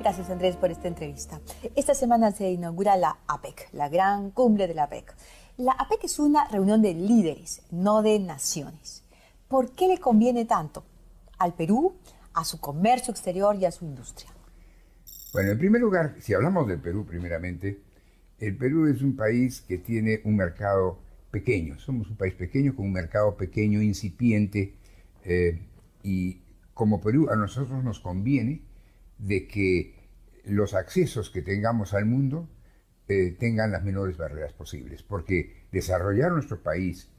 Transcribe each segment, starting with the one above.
Gracias, Andrés, por esta entrevista. Esta semana se inaugura la APEC, la gran cumbre de la APEC. La APEC es una reunión de líderes, no de naciones. ¿Por qué le conviene tanto al Perú, a su comercio exterior y a su industria? Bueno, en primer lugar, si hablamos del Perú primeramente, el Perú es un país que tiene un mercado pequeño. Somos un país pequeño con un mercado pequeño, incipiente, y como Perú a nosotros nos conviene de que los accesos que tengamos al mundo tengan las menores barreras posibles, porque desarrollar nuestro país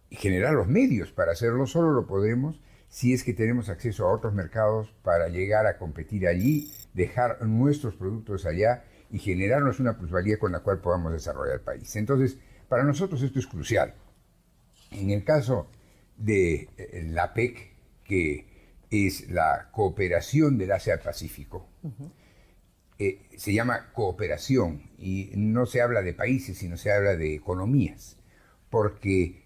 y generar los medios para hacerlo solo lo podremos si es que tenemos acceso a otros mercados para llegar a competir allí, dejar nuestros productos allá y generarnos una plusvalía con la cual podamos desarrollar el país. Entonces, para nosotros esto es crucial. En el caso de la APEC, que es la cooperación del Asia-Pacífico, se llama cooperación y no se habla de países, sino se habla de economías, porque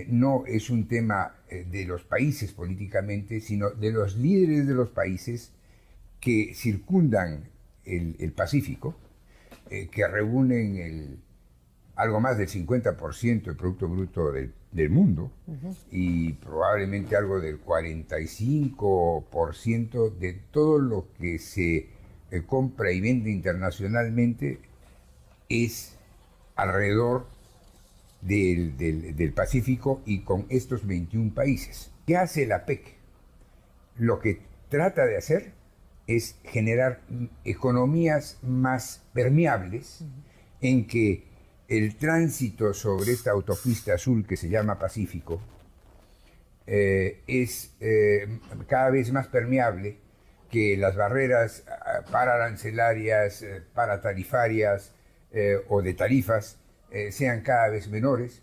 no es un tema de los países políticamente, sino de los líderes de los países que circundan el Pacífico, que reúnen algo más del 50% del Producto Bruto del mundo y probablemente algo del 45% de todo lo que se compra y vende internacionalmente es alrededor del Pacífico y con estos 21 países. ¿Qué hace la APEC? Lo que trata de hacer es generar economías más permeables en que el tránsito sobre esta autopista azul que se llama Pacífico es cada vez más permeable, que las barreras pararancelarias, paratarifarias o de tarifas sean cada vez menores.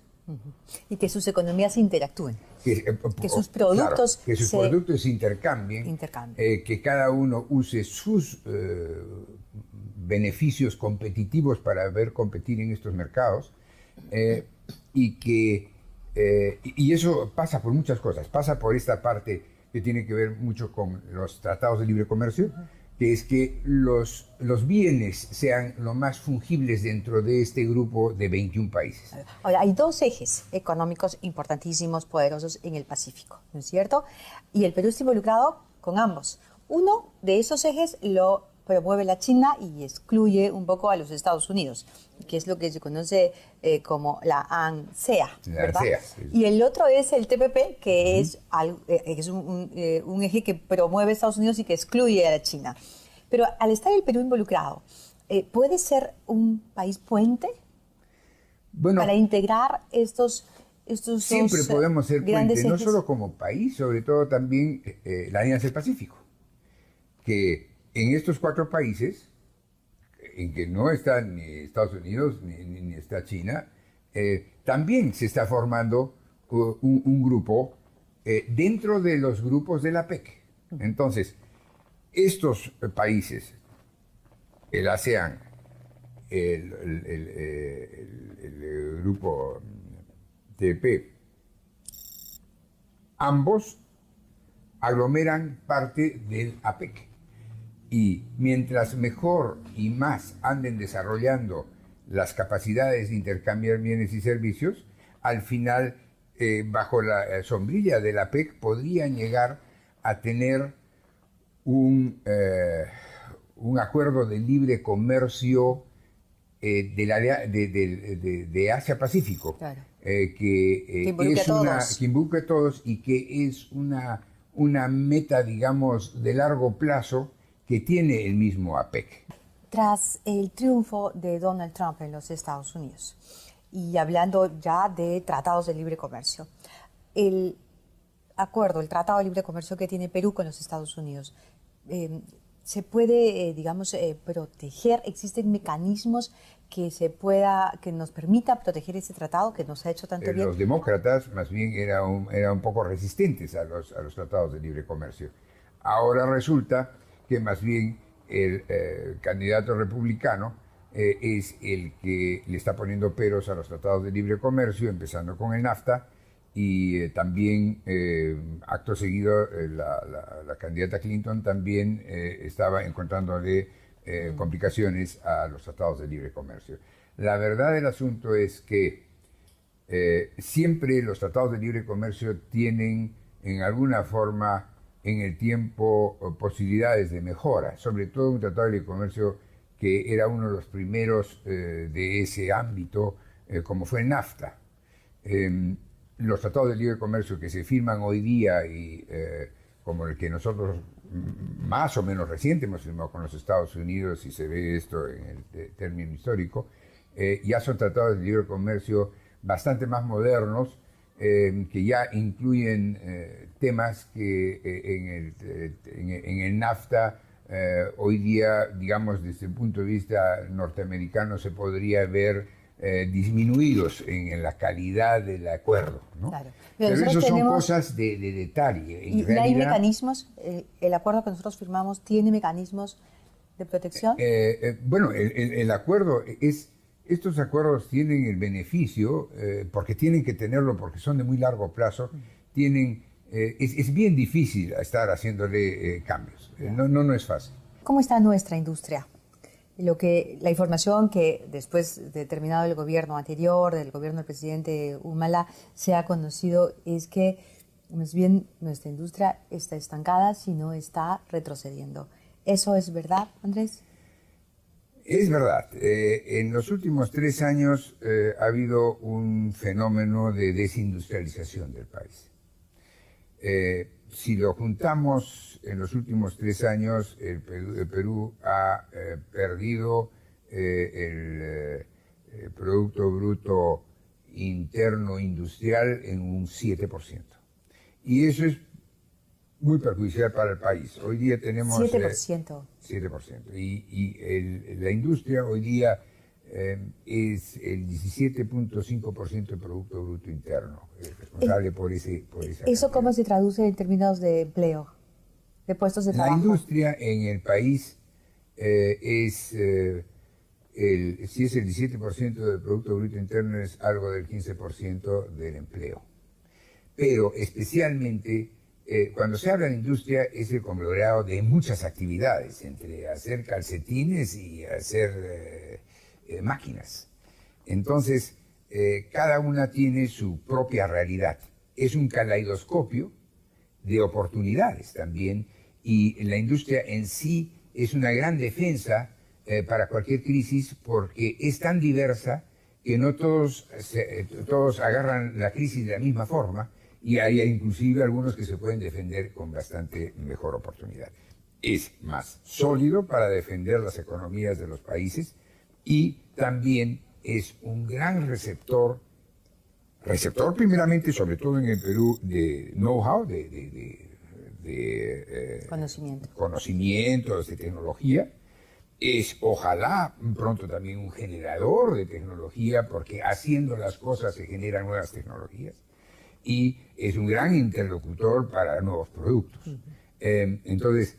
Y que sus economías interactúen. Que sus productos, claro, que sus productos se intercambien. Que cada uno use sus beneficios competitivos para ver competir en estos mercados. Y eso pasa por muchas cosas. Pasa por esta parte que tiene que ver mucho con los tratados de libre comercio, que es que los bienes sean lo más fungibles dentro de este grupo de 21 países. Ahora, hay dos ejes económicos importantísimos, poderosos en el Pacífico, ¿no es cierto? Y el Perú está involucrado con ambos. Uno de esos ejes lo promueve la China y excluye un poco a los Estados Unidos, que es lo que se conoce como la ANSEA, ¿verdad? La ANSEA, sí. Y el otro es el TPP, que es un eje que promueve a Estados Unidos y que excluye a la China. Pero al estar el Perú involucrado, ¿puede ser un país puente para integrar estos siempre podemos ser puente, no solo como país, sobre todo también la Alianza del Pacífico, que en estos 4 países, en que no están ni Estados Unidos ni está China, también se está formando un grupo dentro de los grupos de la APEC. Entonces, estos países, el ASEAN, el grupo TP, ambos aglomeran parte del APEC. Y mientras mejor y más anden desarrollando las capacidades de intercambiar bienes y servicios, al final, bajo la sombrilla de la APEC, podrían llegar a tener un acuerdo de libre comercio de Asia-Pacífico, claro. Que involucre a todos y que es una meta, digamos, de largo plazo que tiene el mismo APEC. Tras el triunfo de Donald Trump en los Estados Unidos, y hablando ya de tratados de libre comercio, el tratado de libre comercio que tiene Perú con los Estados Unidos, ¿se puede, proteger? ¿Existen mecanismos que nos permita proteger ese tratado que nos ha hecho tanto bien? Los demócratas más bien eran un poco resistentes a los tratados de libre comercio. Ahora resulta que más bien el candidato republicano es el que le está poniendo peros a los tratados de libre comercio, empezando con el NAFTA, y también, acto seguido, la candidata Clinton también estaba encontrándole complicaciones a los tratados de libre comercio. La verdad del asunto es que siempre los tratados de libre comercio tienen en alguna forma en el tiempo posibilidades de mejora, sobre todo un tratado de libre comercio que era uno de los primeros de ese ámbito, como fue el NAFTA. Los tratados de libre comercio que se firman hoy día y como el que nosotros más o menos reciente hemos firmado con los Estados Unidos, y se ve esto en el término histórico, ya son tratados de libre comercio bastante más modernos, que ya incluyen temas que en el NAFTA hoy día, digamos, desde el punto de vista norteamericano, se podría ver disminuidos en la calidad del acuerdo, ¿no? Claro. Pero eso son cosas de detalle. ¿Y realidad, hay mecanismos? ¿El acuerdo que nosotros firmamos tiene mecanismos de protección? Bueno, el acuerdo es... Estos acuerdos tienen el beneficio, porque tienen que tenerlo, porque son de muy largo plazo, es bien difícil estar haciéndole cambios. No es fácil. ¿Cómo está nuestra industria? La información que después de terminado el gobierno anterior, del gobierno del presidente Humala, se ha conocido es que más bien nuestra industria está estancada, sino está retrocediendo. ¿Eso es verdad, Andrés? Es verdad. En los últimos 3 años ha habido un fenómeno de desindustrialización del país. Si lo juntamos en los últimos 3 años, el Perú ha perdido el Producto Bruto Interno Industrial en un 7%. Y eso es muy perjudicial para el país. Hoy día tenemos... 7%. 7%. La industria hoy día es el 17.5% del Producto Bruto Interno, responsable por esa ¿Eso cantidad. cómo se traduce en términos de empleo, de puestos de trabajo? La industria en el país si es el 17% del Producto Bruto Interno, es algo del 15% del empleo. Pero especialmente... cuando se habla de industria es el conglomerado de muchas actividades, entre hacer calcetines y hacer máquinas. Entonces, cada una tiene su propia realidad. Es un caleidoscopio de oportunidades también, y la industria en sí es una gran defensa para cualquier crisis, porque es tan diversa que no todos agarran la crisis de la misma forma, y hay inclusive algunos que se pueden defender con bastante mejor oportunidad. Es más sólido para defender las economías de los países, y también es un gran receptor primeramente, sobre todo en el Perú, de know-how, de conocimientos, de tecnología. Es, ojalá, pronto también un generador de tecnología, porque haciendo las cosas se generan nuevas tecnologías. Y es un gran interlocutor para nuevos productos. Entonces,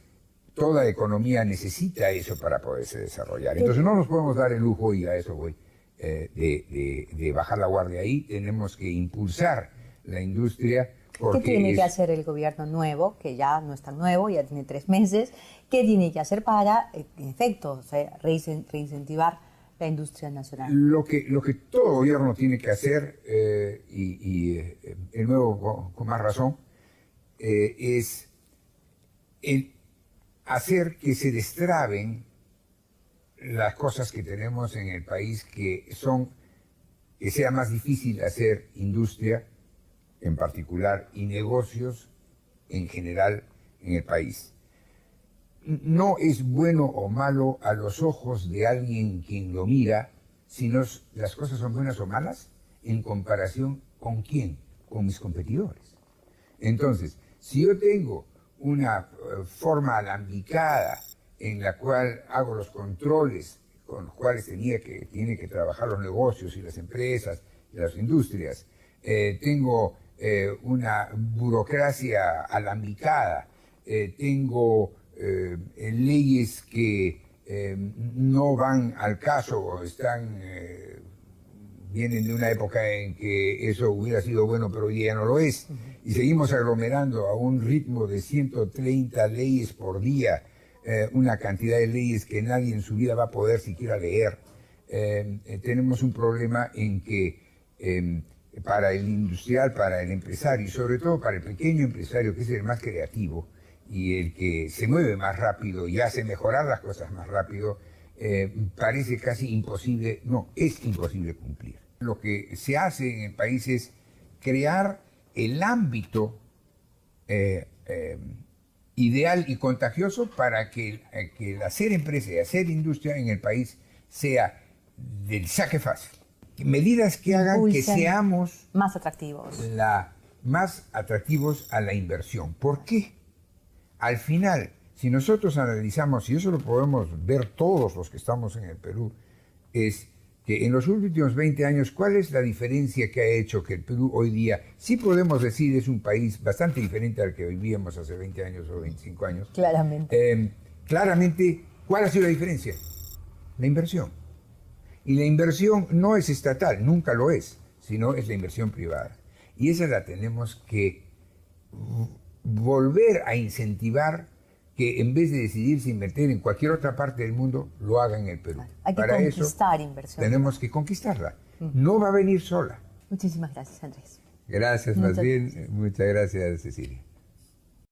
toda economía necesita eso para poderse desarrollar. Entonces, no nos podemos dar el lujo, y a eso voy, de bajar la guardia ahí. Tenemos que impulsar la industria. ¿Qué tiene que hacer el gobierno nuevo, que ya no es tan nuevo, ya tiene 3 meses? ¿Qué tiene que hacer para, en efecto, o sea, reincentivar la industria nacional? Lo que todo gobierno tiene que hacer, el nuevo con más razón, es hacer que se destraben las cosas que tenemos en el país, que sea más difícil hacer industria en particular y negocios en general en el país. No es bueno o malo a los ojos de alguien quien lo mira, sino las cosas son buenas o malas en comparación con quién, con mis competidores. Entonces, si yo tengo una forma alambicada en la cual hago los controles con los cuales tienen que trabajar los negocios y las empresas y las industrias, tengo una burocracia alambicada, tengo leyes que no van al caso o están vienen de una época en que eso hubiera sido bueno, pero hoy día no lo es. Y seguimos aglomerando a un ritmo de 130 leyes por día, una cantidad de leyes que nadie en su vida va a poder siquiera leer. Tenemos un problema en que para el industrial, para el empresario y sobre todo para el pequeño empresario, que es el más creativo y el que se mueve más rápido y hace mejorar las cosas más rápido, parece casi imposible, no, es imposible cumplir. Lo que se hace en el país es crear el ámbito ideal y contagioso para que el hacer empresa y hacer industria en el país sea del saque fácil. Medidas que hagan que seamos más atractivos. Más atractivos a la inversión. ¿Por qué? Al final, si nosotros analizamos, y eso lo podemos ver todos los que estamos en el Perú, es que en los últimos 20 años, ¿cuál es la diferencia que ha hecho que el Perú hoy día, sí podemos decir, es un país bastante diferente al que vivíamos hace 20 años o 25 años? Claramente. Claramente, ¿cuál ha sido la diferencia? La inversión. Y la inversión no es estatal, nunca lo es, sino es la inversión privada. Y esa la tenemos que volver a incentivar, que en vez de decidirse invertir en cualquier otra parte del mundo, lo haga en el Perú. Hay que Para conquistar eso, inversión. tenemos que conquistarla. No va a venir sola. Muchísimas gracias, Andrés. Gracias, más bien. Muchas gracias, Cecilia.